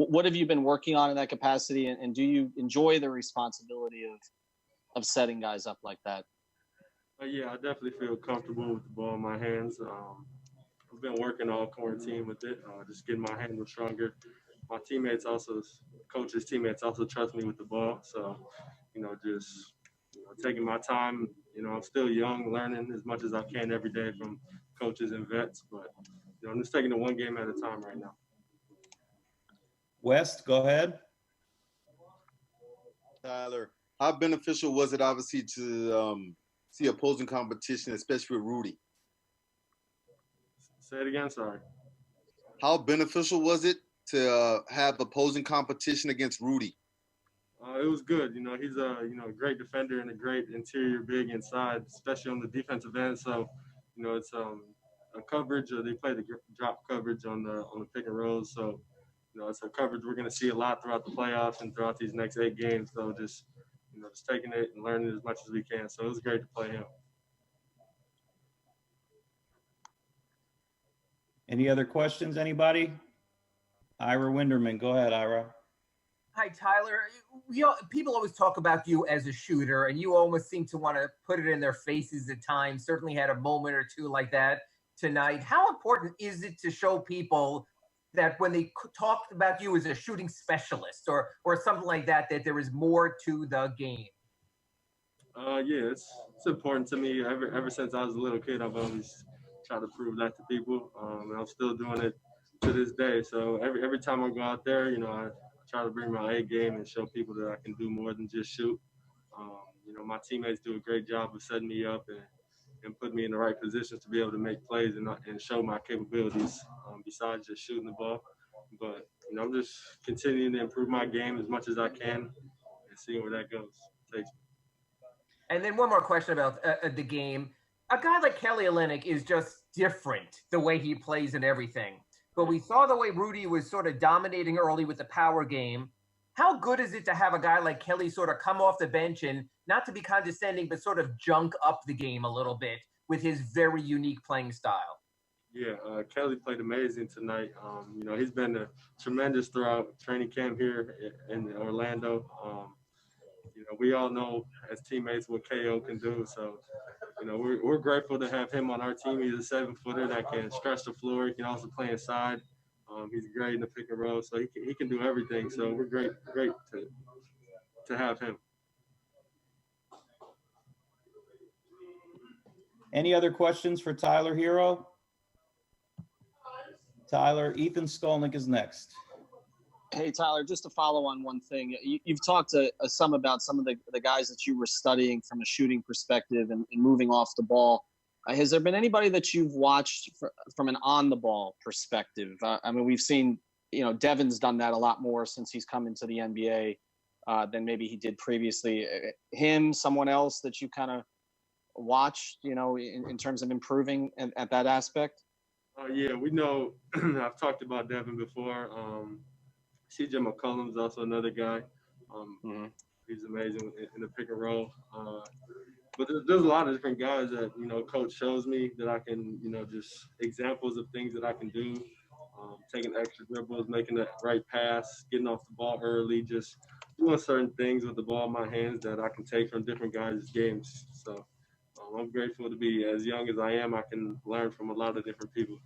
what have you been working on in that capacity, and do you enjoy the responsibility of setting guys up like that? Yeah, I definitely feel comfortable with the ball in my hands. I've been working all quarantine with it, just getting my handle stronger. My teammates also, coaches' teammates also trust me with the ball. So, just taking my time. I'm still young, learning as much as I can every day from coaches and vets. But, I'm just taking it one game at a time right now. West, go ahead. Tyler, how beneficial was it, obviously, to see opposing competition, especially with Rudy? Say it again, sorry. How beneficial was it to have opposing competition against Rudy? It was good. He's a great defender and a great interior big inside, especially on the defensive end. So, it's a coverage. They play the drop coverage on the pick and rolls. So, it's a coverage we're going to see a lot throughout the playoffs and throughout these next 8 games. So just taking it and learning as much as we can. So it was great to play him. Any other questions, anybody? Ira Winderman, go ahead, Ira. Hi, Tyler. People always talk about you as a shooter, and you almost seem to want to put it in their faces at times. Certainly had a moment or two like that tonight. How important is it to show people that when they talked about you as a shooting specialist or something like that, that there is more to the game? Yeah, it's important to me. Ever since I was a little kid, I've always tried to prove that to people, and I'm still doing it to this day. So every time I go out there, I try to bring my A game and show people that I can do more than just shoot. My teammates do a great job of setting me up and put me in the right positions to be able to make plays and show my capabilities besides just shooting the ball. But, I'm just continuing to improve my game as much as I can and seeing where that goes. Takes me. And then one more question about the game. A guy like Kelly Olynyk is just different the way he plays and everything. But we saw the way Rudy was sort of dominating early with the power game. How good is it to have a guy like Kelly sort of come off the bench and not to be condescending, but sort of junk up the game a little bit with his very unique playing style? Yeah, Kelly played amazing tonight. He's been tremendous throughout training camp here in Orlando. We all know as teammates what KO can do. So, we're grateful to have him on our team. He's a 7-footer that can stretch the floor. He can also play inside. He's great in the pick and roll, so he can do everything. So we're great to have him. Any other questions for Tyler Herro? Tyler, Ethan Skolnick is next. Hey, Tyler, just to follow on one thing. You've talked some about some of the guys that you were studying from a shooting perspective and moving off the ball. Has there been anybody that you've watched from an on-the-ball perspective? We've seen, Devin's done that a lot more since he's come into the NBA than maybe he did previously. Him, someone else that you kind of watched, in terms of improving at that aspect? Yeah, we know. I've talked about Devin before. CJ McCollum's also another guy. He's amazing in the pick and roll. But there's a lot of different guys that, coach shows me that I can, just examples of things that I can do. Taking extra dribbles, making the right pass, getting off the ball early, just doing certain things with the ball in my hands that I can take from different guys' games. So I'm grateful to be as young as I am. I can learn from a lot of different people.